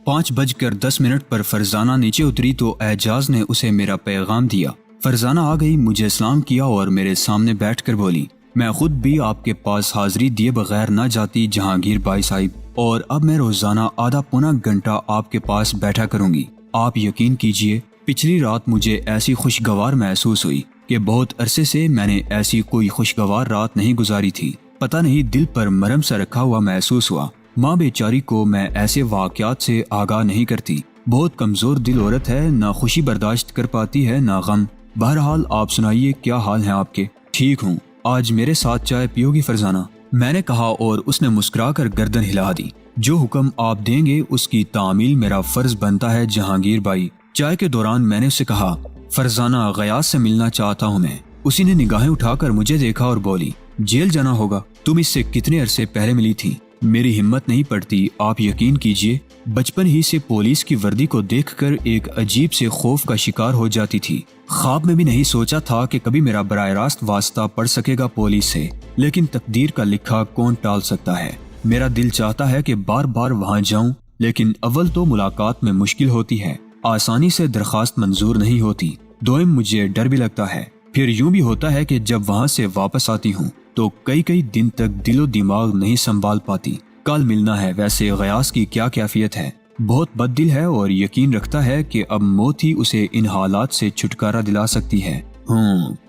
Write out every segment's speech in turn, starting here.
5:10 पर फरजाना नीचे उतरी तो एजाज ने उसे मेरा पैगाम दिया। फरजाना आ गई, मुझे सलाम किया और मेरे सामने बैठकर बोली, मैं खुद भी आपके पास हाजिरी दिए बगैर न जाती जहांगीर भाई साहिब, और अब मैं रोजाना आधा पौना घंटा आपके पास बैठा करूंगी। आप यकीन कीजिए, पिछली रात मुझे ऐसी खुशगवार महसूस हुई कि बहुत अरसे से मैंने ऐसी कोई खुशगवार रात नहीं गुजारी थी। पता नहीं, दिल पर मरहम सा रखा हुआ महसूस हुआ। माँ बेचारी को मैं ऐसे वाकयात से आगाह नहीं करती। बहुत कमजोर दिल औरत है, ना खुशी बर्दाश्त कर पाती है ना गम। बहरहाल आप सुनाइए, क्या हाल है आपके? ठीक हूँ। आज मेरे साथ चाय पियोगी फरजाना? मैंने कहा और उसने मुस्कुराकर गर्दन हिला दी। जो हुक्म आप देंगे उसकी तामील मेरा फर्ज बनता है जहांगीर भाई। चाय के दौरान मैंने उससे कहा, फरजाना गयास से मिलना चाहता हूँ मैं। उसी ने निगाहें उठाकर मुझे देखा और बोली, जेल जाना होगा? तुम इससे कितने अरसे पहले मिली थी? मेरी हिम्मत नहीं पड़ती, आप यकीन कीजिए। बचपन ही से पुलिस की वर्दी को देखकर एक अजीब से खौफ का शिकार हो जाती थी। ख्वाब में भी नहीं सोचा था कि कभी मेरा बराह रास्त वास्ता पड़ सकेगा पुलिस से, लेकिन तकदीर का लिखा कौन टाल सकता है। मेरा दिल चाहता है कि बार बार वहाँ जाऊं, लेकिन अव्वल तो मुलाकात में मुश्किल होती है, आसानी से दरखास्त मंजूर नहीं होती। दोयम मुझे डर भी लगता है। फिर यूं भी होता है कि जब वहाँ से वापस आती हूँ तो कई कई दिन तक दिलो दिमाग नहीं संभाल पाती। कल मिलना है। वैसे गयास की क्या कैफियत है? बहुत बददिल है और यकीन रखता है कि अब मौत ही उसे इन हालात से छुटकारा दिला सकती है।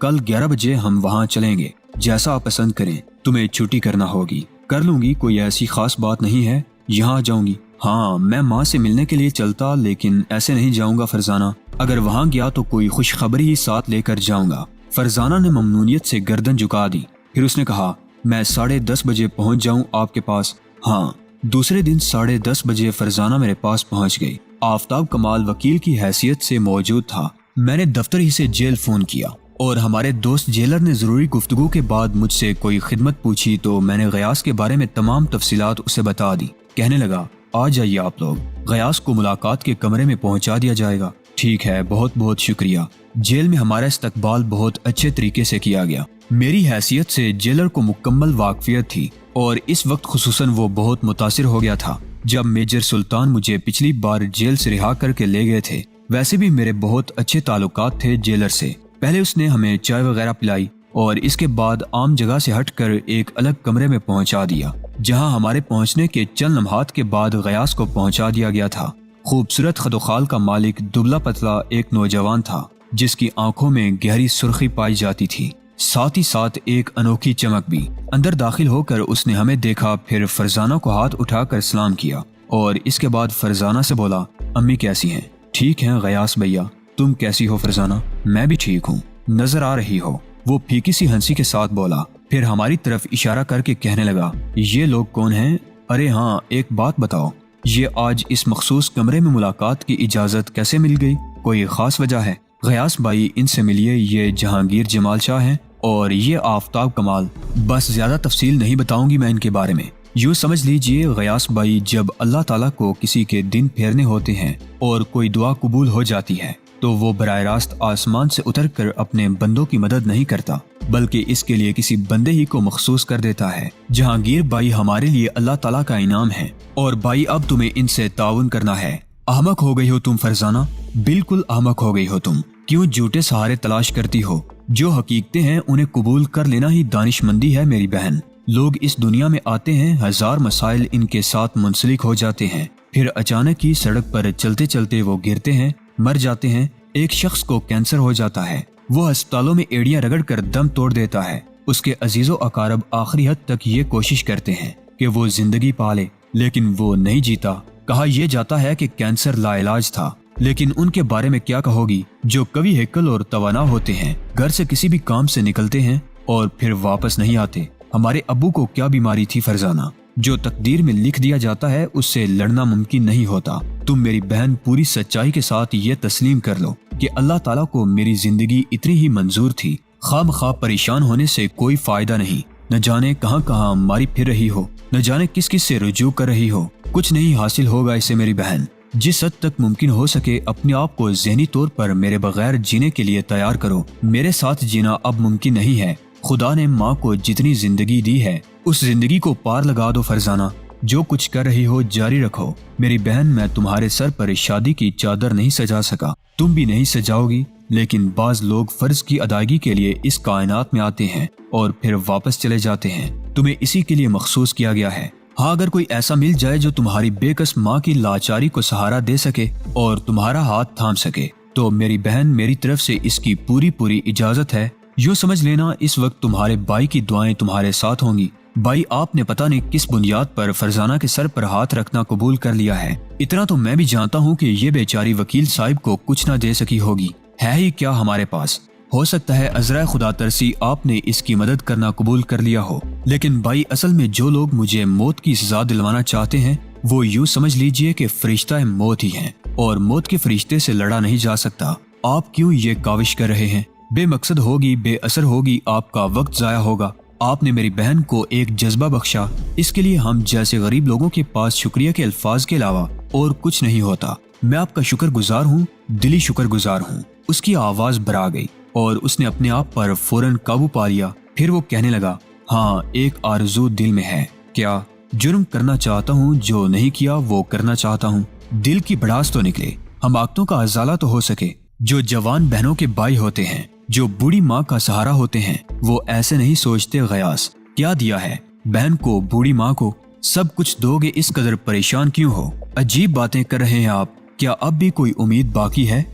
कल 11 बजे हम वहाँ चलेंगे। जैसा आप पसंद करें। तुम्हें छुट्टी करना होगी? कर लूंगी, कोई ऐसी खास बात नहीं है। यहाँ जाऊंगी? हाँ, मैं माँ से मिलने के लिए चलता, लेकिन ऐसे नहीं जाऊंगा फरजाना। अगर वहाँ गया तो कोई खुशखबरी ही साथ लेकर जाऊंगा। फरजाना ने ममनूनियत से गर्दन झुका दी। फिर उसने कहा, मैं 10:30 बजे पहुंच जाऊं आपके पास? हाँ। दूसरे दिन 10:30 बजे फरजाना मेरे पास पहुंच गई। आफ्ताब कमाल वकील की हैसियत से मौजूद था। मैंने दफ्तर ही से जेल फोन किया और हमारे दोस्त जेलर ने जरूरी गुफ्तगू के बाद मुझसे कोई खिदमत पूछी तो मैंने गयास के बारे में तमाम तफसीलात उसे बता दी। कहने लगा, आ जाइए आप लोग, गयास को मुलाकात के कमरे में पहुंचा दिया जाएगा। ठीक है, बहुत बहुत शुक्रिया। जेल में हमारा इस्तकबाल बहुत अच्छे तरीके से किया गया। मेरी हैसियत से जेलर को मुकम्मल वाकफियत थी और इस वक्त खुसूसन वो बहुत मुतासिर हो गया था जब मेजर सुल्तान मुझे पिछली बार जेल से रिहा करके ले गए थे। वैसे भी मेरे बहुत अच्छे ताल्लुकात थे जेलर से। पहले उसने हमें चाय वगैरह पिलाई और इसके बाद आम जगह से हटकर एक अलग कमरे में पहुंचा दिया, जहां हमारे पहुंचने के चंद लम्हात के बाद गयास को पहुंचा दिया गया था। खूबसूरत खदोखाल का मालिक दुबला पतला एक नौजवान था जिसकी आंखों में गहरी सुर्खी पाई जाती थी, साथ ही साथ एक अनोखी चमक भी। अंदर दाखिल होकर उसने हमें देखा, फिर फरजाना को हाथ उठाकर सलाम किया और इसके बाद फरजाना से बोला, अम्मी कैसी हैं? ठीक हैं गयास भैया, तुम कैसी हो फरजाना? मैं भी ठीक हूँ, नजर आ रही हो। वो फीकी सी हंसी के साथ बोला, फिर हमारी तरफ इशारा करके कहने लगा, ये लोग कौन हैं? अरे हाँ, एक बात बताओ, ये आज इस मखसूस कमरे में मुलाकात की इजाजत कैसे मिल गई? कोई खास वजह है? गयास भाई, इनसे मिलिए, ये जहांगीर जमाल शाह हैं और ये आफ्ताब कमाल। बस ज्यादा तफसील नहीं बताऊंगी मैं इनके बारे में। यूँ समझ लीजिए गयास भाई, जब अल्लाह ताला को किसी के दिन फेरने होते हैं और कोई दुआ कबूल हो जाती है तो वो बराह रास्त आसमान से उतर कर अपने बंदों की मदद नहीं करता, बल्कि इसके लिए किसी बंदे ही को मखसूस कर देता है। जहांगीर भाई हमारे लिए अल्लाह ताला का इनाम है और भाई अब तुम्हें इनसे ताउन करना है। अहमक हो गई हो तुम फरजाना, बिल्कुल अहमक हो गई हो तुम। क्यों झूठे सहारे तलाश करती हो? जो हकीकतें हैं उन्हें कबूल कर लेना ही दानिशमंदी है मेरी बहन। लोग इस दुनिया में आते हैं, हजार मसाइल इनके साथ मुंसलिक हो जाते हैं, फिर अचानक ही सड़क पर चलते चलते वो गिरते हैं, मर जाते हैं। एक शख्स को कैंसर हो जाता है, वो अस्पतालों में एड़ियां रगड़ कर दम तोड़ देता है। उसके अजीजो अकारब आखिरी हद तक ये कोशिश करते हैं कि वो जिंदगी पाले, लेकिन वो नहीं जीता। कहा यह जाता है कि कैंसर लाइलाज था, लेकिन उनके बारे में क्या कहोगी जो कवि हेकल और तवाना होते हैं, घर से किसी भी काम से निकलते हैं और फिर वापस नहीं आते। हमारे अब्बू को क्या बीमारी थी फरजाना? जो तकदीर में लिख दिया जाता है उससे लड़ना मुमकिन नहीं होता। तुम मेरी बहन पूरी सच्चाई के साथ ये तस्लीम कर लो कि अल्लाह ताला को मेरी जिंदगी इतनी ही मंजूर थी। खामखा परेशान होने से कोई फायदा नहीं। न जाने कहां कहां मारी फिर रही हो, न जाने किस किस से रुजू कर रही हो। कुछ नहीं हासिल होगा इसे मेरी बहन। जिस हद तक मुमकिन हो सके अपने आप को ज़हनी तौर पर मेरे बगैर जीने के लिए तैयार करो। मेरे साथ जीना अब मुमकिन नहीं है। खुदा ने माँ को जितनी जिंदगी दी है उस जिंदगी को पार लगा दो फरजाना। जो कुछ कर रही हो जारी रखो। मेरी बहन, मैं तुम्हारे सर पर शादी की चादर नहीं सजा सका, तुम भी नहीं सजाओगी, लेकिन बाज लोग फर्ज की अदायगी के लिए इस कायनात में आते हैं और फिर वापस चले जाते हैं। तुम्हें इसी के लिए मखसूस किया गया है। हाँ, अगर कोई ऐसा मिल जाए जो तुम्हारी बेकस माँ की लाचारी को सहारा दे सके और तुम्हारा हाथ थाम सके, तो मेरी बहन, मेरी तरफ से इसकी पूरी इजाजत है। यूँ समझ लेना, इस वक्त तुम्हारे भाई की दुआएं तुम्हारे साथ होंगी। भाई, आपने पता नहीं किस बुनियाद पर फरजाना के सर पर हाथ रखना कबूल कर लिया है। इतना तो मैं भी जानता हूँ कि ये बेचारी वकील साहिब को कुछ न दे सकी होगी। है ही क्या हमारे पास? हो सकता है अज़रा खुदा तरसी आपने इसकी मदद करना कबूल कर लिया हो, लेकिन भाई, असल में जो लोग मुझे मौत की सजा दिलवाना चाहते हैं वो यूँ समझ लीजिए कि फरिश्ता मौत ही हैं, और मौत के फरिश्ते से लड़ा नहीं जा सकता। आप क्यों ये काविश कर रहे हैं? बेमकसद होगी, बेअसर होगी, आपका वक्त जाया होगा। आपने मेरी बहन को एक जज्बा बख्शा, इसके लिए हम जैसे गरीब लोगों के पास शुक्रिया के अल्फाज के अलावा और कुछ नहीं होता। मैं आपका शुक्रगुजार हूँ, दिली शुक्रगुजार हूँ। उसकी आवाज भरा गई और उसने अपने आप पर फौरन काबू पा लिया। फिर वो कहने लगा, हाँ, एक आरज़ू दिल में है। क्या? जुर्म करना चाहता हूँ, जो नहीं किया वो करना चाहता हूँ। दिल की भड़ास तो निकले, हमाकतों का अजाला तो हो सके। जो जवान बहनों के भाई होते हैं, जो बूढ़ी माँ का सहारा होते हैं, वो ऐसे नहीं सोचते। गयास, क्या दिया है बहन को, बूढ़ी माँ को? सब कुछ दोगे, इस कदर परेशान क्यों हो? अजीब बातें कर रहे हैं आप। क्या अब भी कोई उम्मीद बाकी है?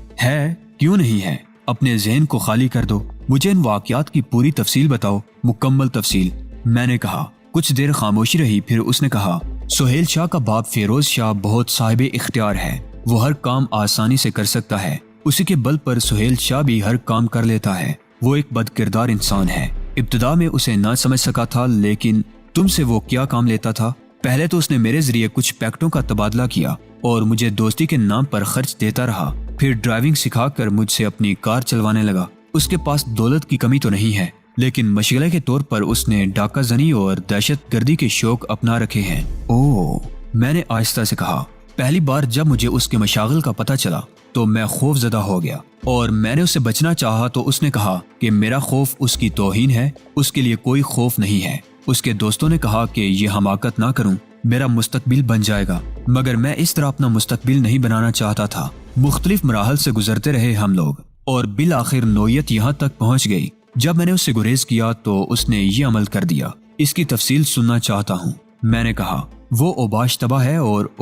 क्यों नहीं है? अपने ज़हन को खाली कर दो। मुझे इन वाक़यात की पूरी तफसील बताओ, मुकम्मल तफसील। मैंने कहा। कुछ देर खामोशी रही, फिर उसने कहा, सुहेल शाह का बाप फेरोज शाह बहुत साहिब इख्तियार है। वो हर काम आसानी से कर सकता है। उसी के बल पर सुहेल शाह भी हर काम कर लेता है। वो एक बदकिरदार इंसान है। इब्तिदा में उसे ना समझ सका था, लेकिन तुमसे वो क्या काम लेता था? पहले तो उसने मेरे जरिए कुछ पैकेटों का तबादला किया और मुझे दोस्ती के नाम पर खर्च देता रहा। फिर ड्राइविंग सिखाकर मुझसे अपनी कार चलवाने लगा। उसके पास दौलत की कमी तो नहीं है, लेकिन मशगले के तौर पर उसने डाका जनी और दहशत गर्दी के शौक अपना रखे हैं। ओह, मैंने आहिस्ता से कहा। पहली बार जब मुझे उसके मशागिल का पता चला तो मैं खौफजदा हो गया और मैंने उससे बचना चाहा तो उसने कहा कि मेरा खौफ उसकी तौहीन है, उसके लिए कोई खौफ नहीं है। उसके दोस्तों ने कहा कि ये हमाकत ना करूं, मेरा मुस्तकबिल बन जाएगा, मगर मैं इस तरह अपना मुस्तकबिल नहीं बनाना चाहता था। मुख्तलिफ मराहल से गुजरते रहे हम लोग और बिल आखिर नौयत यहाँ तक पहुँच गई। जब मैंने उससे गुरेज किया तो उसने ये अमल कर दिया। इसकी तफसील सुनना चाहता हूँ। मैंने कहा, वो ओबाश तबाह है और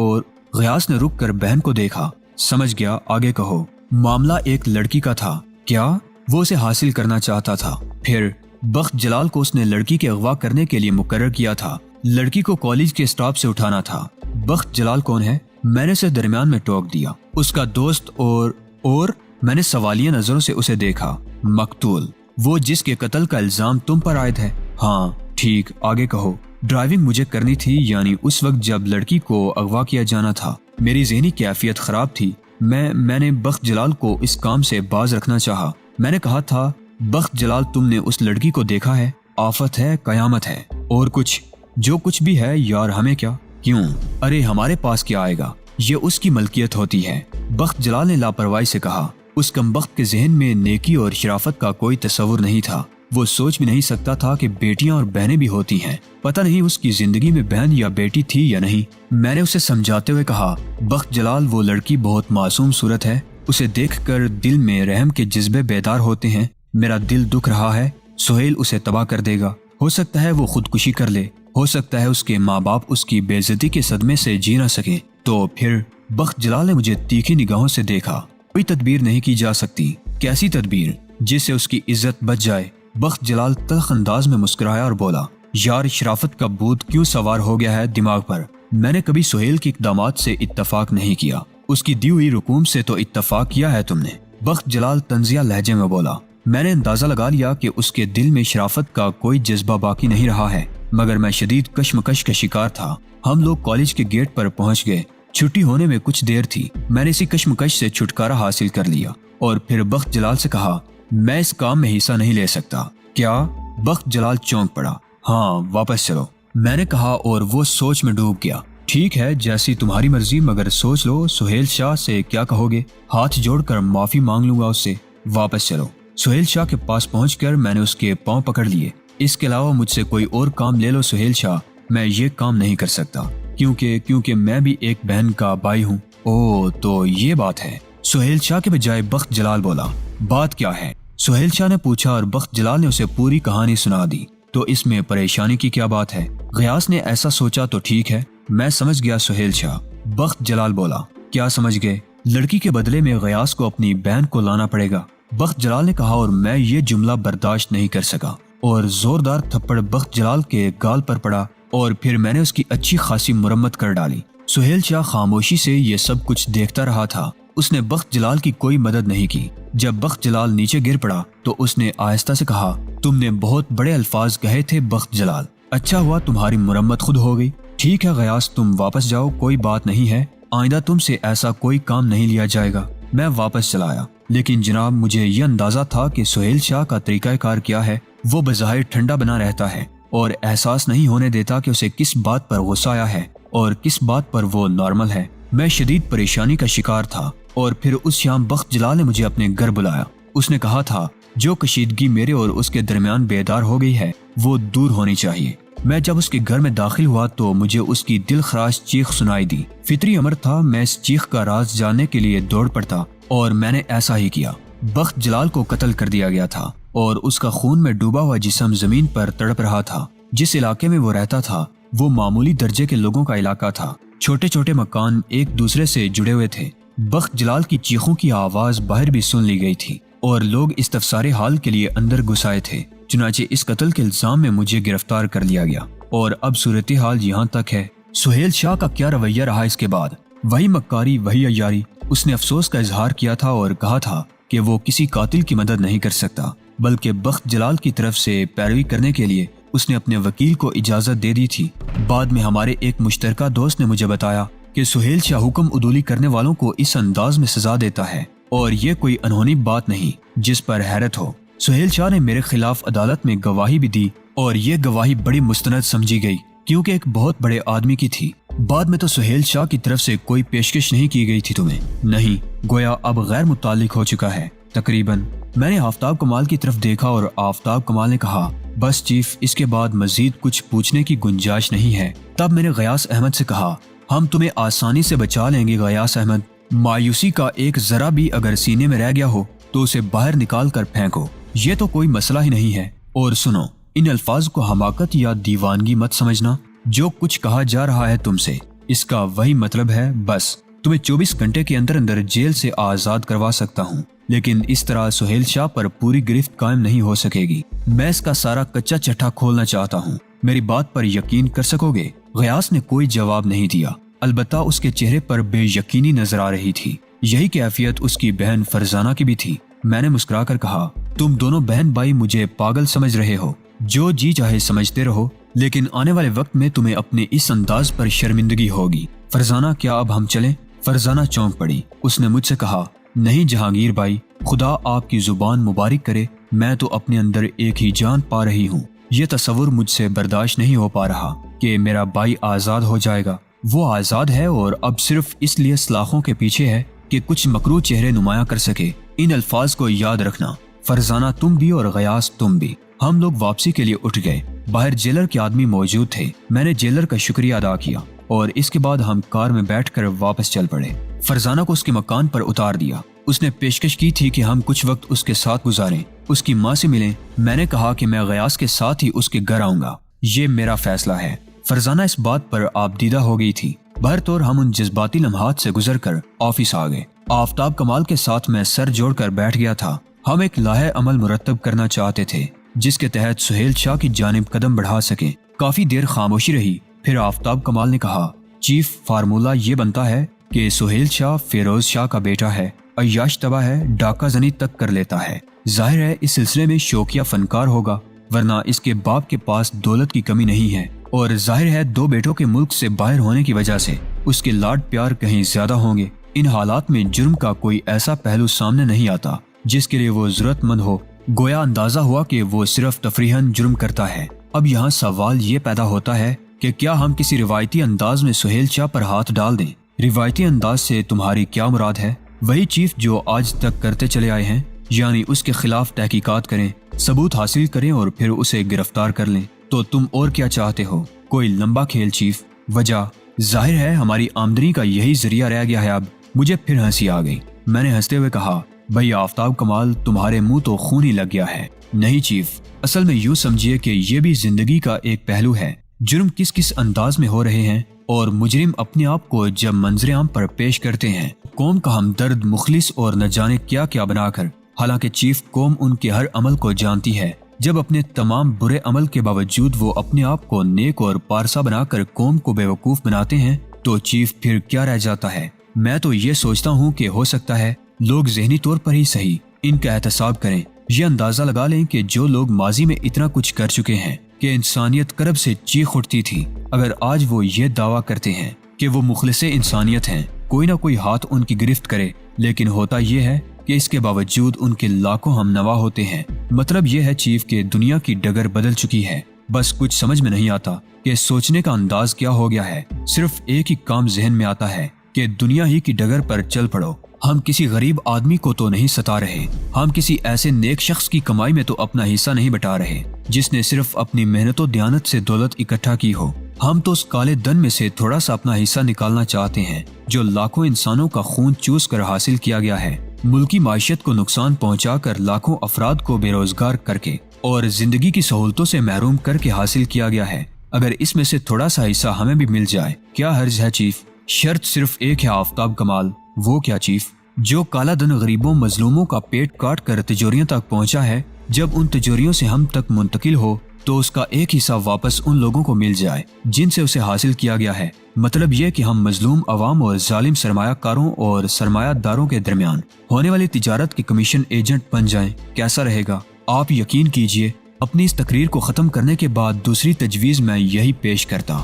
गयास ने रुक कर बहन को देखा। समझ गया, आगे कहो। मामला एक लड़की का था। क्या? वो उसे हासिल करना चाहता था। फिर बख्त जलाल को उसने लड़की के अगवा करने के लिए मुकर्रर किया था। लड़की को कॉलेज के स्टॉप से उठाना था। बख्त जलाल कौन है? मैंने उसे दरमियान में टोक दिया। उसका दोस्त और मैंने सवालिया नजरों से उसे देखा। मकतूल, वो जिसके कत्ल का इल्जाम तुम पर आयद है। हाँ ठीक, आगे कहो। ड्राइविंग मुझे करनी थी, यानी उस वक्त जब लड़की को अगवा किया जाना था। मेरी ज़हनी कैफियत खराब थी। मैंने बख्त जलाल को इस काम से बाज रखना चाहा। मैंने कहा था, बख्त जलाल, तुमने उस लड़की को देखा है? आफत है, कयामत है, और कुछ जो कुछ भी है यार, हमें क्या? क्यों? अरे हमारे पास क्या आएगा, ये उसकी मलकियत होती है। बख्त जलाल ने लापरवाही से कहा। उस कमबख्त के जहन में नेकी और शराफत का कोई तस्वुर नहीं था। वो सोच भी नहीं सकता था कि बेटियां और बहनें भी होती हैं। पता नहीं उसकी जिंदगी में बहन या बेटी थी या नहीं। मैंने उसे समझाते हुए कहा, बख्त जलाल, वो लड़की बहुत मासूम सूरत है। उसे देखकर दिल में रहम के जज्बे बेदार होते हैं। मेरा दिल दुख रहा है। सुहेल उसे तबाह कर देगा। हो सकता है वो खुदकुशी कर ले। हो सकता है उसके माँ बाप उसकी बेइज्जती के सदमे से जी ना सके। तो फिर बख्त जलाल ने मुझे तीखी निगाहों से देखा। कोई तदबीर नहीं की जा सकती। कैसी तदबीर? जिससे उसकी इज्जत बच जाए। बख्त जलाल तल्ख अंदाज में मुस्कुराया और बोला, यार, शराफत का भूत क्यों सवार हो गया है दिमाग पर? मैंने कभी सुहेल के इक़दामात से इत्तफाक नहीं किया। उसकी दी हुई रुकूम से तो इत्तफाक किया है तुमने। बख्त जलाल तंजिया लहजे में बोला। मैंने अंदाजा लगा लिया कि उसके दिल में शराफत का कोई जज्बा बाकी नहीं रहा है, मगर मैं शदीद कश्मकश का शिकार था। हम लोग कॉलेज के गेट पर पहुंच गए। छुट्टी होने में कुछ देर थी। मैंने इसी कश्मकश से छुटकारा हासिल कर लिया और फिर बख्त जलाल से कहा, मैं इस काम में हिस्सा नहीं ले सकता। क्या? बख्त जलाल चौंक पड़ा। हाँ, वापस चलो, मैंने कहा, और वो सोच में डूब गया। ठीक है, जैसी तुम्हारी मर्जी, मगर सोच लो, सुहेल शाह से क्या कहोगे? हाथ जोड़कर माफी मांग लूंगा उससे। वापस चलो। सुहेल शाह के पास पहुंचकर मैंने उसके पांव पकड़ लिए। इसके अलावा मुझसे कोई और काम ले लो सुहेल शाह, मैं ये काम नहीं कर सकता। क्योंकि मैं भी एक बहन का भाई हूँ। ओह, तो ये बात है। सुहेल शाह के बजाय बख्त जलाल बोला। बात क्या है? सुहेल शाह ने पूछा और बख्त जलाल ने उसे पूरी कहानी सुना दी। तो इसमें परेशानी की क्या बात है? गयास ने ऐसा सोचा तो ठीक है, मैं समझ गया सुहेल शाह। बख्त जलाल बोला। क्या समझ गए? लड़की के बदले में गयास को अपनी बहन को लाना पड़ेगा, बख्त जलाल ने कहा, और मैं ये जुमला बर्दाश्त नहीं कर सका और जोरदार थप्पड़ बख्त जलाल के गाल पर पड़ा और फिर मैंने उसकी अच्छी खासी मुरम्मत कर डाली। सुहेल शाह खामोशी से ये सब कुछ देखता रहा था। उसने बख्त जलाल की कोई मदद नहीं की। जब बख्त जलाल नीचे गिर पड़ा तो उसने आहिस्ता से कहा, तुमने बहुत बड़े अल्फाज कहे थे बख्त जलाल, अच्छा हुआ तुम्हारी मुरम्मत खुद हो गई। ठीक है गयास, तुम वापस जाओ, कोई बात नहीं है, आइंदा तुमसे ऐसा कोई काम नहीं लिया जाएगा। मैं वापस चला आया, लेकिन जनाब मुझे ये अंदाजा था कि सुहेल शाह का तरीकाकार क्या है। वो बज़ाहिर ठंडा बना रहता है और एहसास नहीं होने देता कि उसे किस बात पर गुस्सा आया है और किस बात पर वो नॉर्मल है। मैं शदीद परेशानी का शिकार था और फिर उस शाम बख्त जलाल ने मुझे अपने घर बुलाया। उसने कहा था, जो कशीदगी मेरे और उसके दरमियान बेदार हो गई है वो दूर होनी चाहिए। मैं जब उसके घर में दाखिल हुआ तो मुझे उसकी दिल खराश चीख सुनाई दी। फितरी अमर था, मैं इस चीख का राज जानने के लिए दौड़ पड़ता और मैंने ऐसा ही किया। बख्त जलाल को कत्ल कर दिया गया था और उसका खून में डूबा हुआ जिस्म जमीन पर तड़प रहा था। जिस इलाके में वो रहता था वो मामूली दर्जे के लोगों का इलाका था। छोटे छोटे मकान एक दूसरे से जुड़े हुए थे। बख्त जलाल की चीखों की आवाज बाहर भी सुन ली गई थी और लोग इस्तफसारे हाल के लिए अंदर घुस आए थे। चुनाचे इस कत्ल के इल्जाम में मुझे गिरफ्तार कर लिया गया और अब सूरत हाल यहाँ तक है। सुहेल शाह का क्या रवैया रहा इसके बाद? वही मक्कारी, वही अय्यारी। उसने अफसोस का इजहार किया था और कहा था कि वो किसी कातिल की मदद नहीं कर सकता, बल्कि बख्त जलाल की तरफ से पैरवी करने के लिए उसने अपने वकील को इजाजत दे दी थी। बाद में हमारे एक मुश्तरका दोस्त ने मुझे बताया कि सुहेल शाह हुक्म उदूली करने वालों को इस अंदाज में सजा देता है और ये कोई अनहोनी बात नहीं जिस पर हैरत हो। सुहेल शाह ने मेरे खिलाफ अदालत में गवाही भी दी और ये गवाही बड़ी मुस्तनद समझी गई क्योंकि एक बहुत बड़े आदमी की थी। बाद में तो सुहेल शाह की तरफ से कोई पेशकश नहीं की गई थी तुम्हें? नहीं, गोया अब गैर मुताल्लिक हो चुका है तकरीबन। मैंने आफ्ताब कमाल की तरफ देखा और आफ्ताब कमाल ने कहा, बस चीफ, इसके बाद मजीद कुछ पूछने की गुंजाइश नहीं है। तब मैंने गयास अहमद से कहा, हम तुम्हें आसानी से बचा लेंगे गयास अहमद। मायूसी का एक जरा भी अगर सीने में रह गया हो तो उसे बाहर निकाल कर फेंको, ये तो कोई मसला ही नहीं है। और सुनो, इन अल्फाज को हमाकत या दीवानगी मत समझना। जो कुछ कहा जा रहा है तुमसे इसका वही मतलब है। बस तुम्हें 24 घंटे के अंदर अंदर जेल से आजाद करवा सकता हूँ, लेकिन इस तरह सुहेल शाह पर पूरी गिरफ्त कायम नहीं हो सकेगी। मैं इसका सारा कच्चा चट्टा खोलना चाहता हूँ, मेरी बात पर यकीन कर सकोगे? गयास ने कोई जवाब नहीं दिया, अलबत्ता उसके चेहरे पर बेयकीनी नजर आ रही थी। यही कैफियत उसकी बहन फरजाना की भी थी। मैंने मुस्कुराकर कहा, तुम दोनों बहन भाई मुझे पागल समझ रहे हो, जो जी चाहे समझते रहो, लेकिन आने वाले वक्त में तुम्हें अपने इस अंदाज पर शर्मिंदगी होगी। फरजाना, क्या अब हम चलें? फरजाना चौंक पड़ी। उसने मुझसे कहा, नहीं जहांगीर भाई, खुदा आपकी जुबान मुबारक करे, मैं तो अपने अंदर एक ही जान पा रही हूँ। ये तस्वुर मुझसे बर्दाश्त नहीं हो पा रहा कि मेरा भाई आजाद हो जाएगा। वो आजाद है और अब सिर्फ इसलिए सलाखों के पीछे है कि कुछ मकरू चेहरे नुमाया कर सके। इन अल्फाज को याद रखना। फरजाना, तुम भी और गयास तुम भी। हम लोग वापसी के लिए उठ गए। बाहर जेलर के आदमी मौजूद थे। मैंने जेलर का शुक्रिया अदा किया और इसके बाद हम कार में बैठकर वापस चल पड़े। फरजाना को उसके मकान पर उतार दिया। उसने पेशकश की थी कि हम कुछ वक्त उसके साथ गुजारें, उसकी माँ से मिलें। मैंने कहा कि मैं गयास के साथ ही उसके घर आऊंगा, ये मेरा फैसला है। फरजाना इस बात पर आबदीदा हो गई थी। बहरतौर हम उन जज्बाती लम्हात से गुजरकर ऑफिस आ गए। आफ्ताब कमाल के साथ मैं सर जोड़कर बैठ गया था। हम एक लाहे अमल मुरतब करना चाहते थे जिसके तहत सुहेल शाह की जानिब कदम बढ़ा सके। काफी देर खामोशी रही, फिर आफ्ताब कमाल ने कहा, चीफ, फार्मूला ये बनता है कि सुहेल शाह फिरोज शाह का बेटा है, अय्याश तबा है, डाका जनी तक कर लेता है। जाहिर है इस सिलसिले में शौकिया फनकार होगा, वरना इसके बाप के पास दौलत की कमी नहीं है और जाहिर है 2 बेटों के मुल्क से बाहर होने की वजह से उसके लाड प्यार कहीं ज्यादा होंगे। इन हालात में जुर्म का कोई ऐसा पहलू सामने नहीं आता जिसके लिए वो जरूरतमंद हो। गोया अंदाजा हुआ कि वो सिर्फ तफरीहन जुर्म करता है। अब यहाँ सवाल ये पैदा होता है कि क्या हम किसी रिवायती अंदाज में सुहेल शाह पर हाथ डाल दें? रिवायती अंदाज से तुम्हारी क्या मुराद है? वही चीफ जो आज तक करते चले आए हैं, यानी उसके खिलाफ तहकीकात करें, सबूत हासिल करें और फिर उसे गिरफ्तार कर लें। तो तुम और क्या चाहते हो? कोई लंबा खेल चीफ? वजह ظاہر ہے ہماری آمدنی کا یہی ذریعہ رہ گیا ہے اب۔ مجھے پھر ہنسی آ گئی۔ میں نے ہنستے ہوئے کہا، بھئی آفتاب کمال، تمہارے منہ تو خون ہی لگ گیا ہے۔ نہیں چیف، اصل میں یوں سمجھیے کہ یہ بھی زندگی کا ایک پہلو ہے۔ جرم کس کس انداز میں ہو رہے ہیں، اور مجرم اپنے آپ کو جب منظر عام پر پیش کرتے ہیں، قوم کا ہمدرد، مخلص اور نہ جانے کیا کیا بنا کر، حالانکہ چیف قوم ان کے ہر عمل کو جانتی ہے۔ جب اپنے تمام برے عمل کے باوجود وہ اپنے آپ کو نیک اور پارسا بنا کر قوم کو بیوقوف بناتے ہیں تو چیف پھر کیا رہ جاتا ہے؟ میں تو یہ سوچتا ہوں کہ ہو سکتا ہے لوگ ذہنی طور پر ہی صحیح ان کا احتساب کریں، یہ اندازہ لگا لیں کہ جو لوگ ماضی میں اتنا کچھ کر چکے ہیں کہ انسانیت کرب سے چیخ اٹھتی تھی، اگر آج وہ یہ دعویٰ کرتے ہیں کہ وہ مخلص انسانیت ہیں، کوئی نہ کوئی ہاتھ ان کی گرفت کرے۔ لیکن ہوتا یہ ہے کہ اس کے باوجود ان کے لاکھوں ہم نوا ہوتے ہیں۔ مطلب یہ ہے چیف کہ دنیا کی ڈگر بدل چکی ہے، بس کچھ سمجھ میں نہیں آتا کہ سوچنے کا انداز کیا ہو گیا ہے۔ صرف ایک ہی کام ذہن میں آتا ہے کہ دنیا ہی کی ڈگر پر چل پڑو۔ ہم کسی غریب آدمی کو تو نہیں ستا رہے، ہم کسی ایسے نیک شخص کی کمائی میں تو اپنا حصہ نہیں بٹا رہے جس نے صرف اپنی محنت و دیانت سے دولت اکٹھا کی ہو۔ ہم تو اس کالے دن میں سے تھوڑا سا اپنا حصہ نکالنا چاہتے ہیں جو لاکھوں انسانوں کا خون چوس کر حاصل کیا گیا ہے، ملکی معیشت کو نقصان پہنچا کر، لاکھوں افراد کو بے روزگار کر کے اور زندگی کی سہولتوں سے محروم کر کے حاصل کیا گیا ہے۔ اگر اس میں سے تھوڑا سا حصہ ہمیں بھی مل جائے، کیا حرج ہے چیف؟ شرط صرف ایک ہے آفتاب کمال۔ وہ کیا چیف؟ جو کالا دن غریبوں مظلوموں کا پیٹ کاٹ کر تجوریوں تک پہنچا ہے، جب ان تجوریوں سے ہم تک منتقل ہو تو اس کا ایک حصہ واپس ان لوگوں کو مل جائے جن سے اسے حاصل کیا گیا ہے۔ مطلب یہ کہ ہم مظلوم عوام اور ظالم سرمایہ کاروں اور سرمایہ داروں کے درمیان ہونے والی تجارت کے کمیشن ایجنٹ بن جائیں۔ کیسا رہے گا؟ آپ یقین کیجئے، اپنی اس تقریر کو ختم کرنے کے بعد دوسری تجویز میں یہی پیش کرتا۔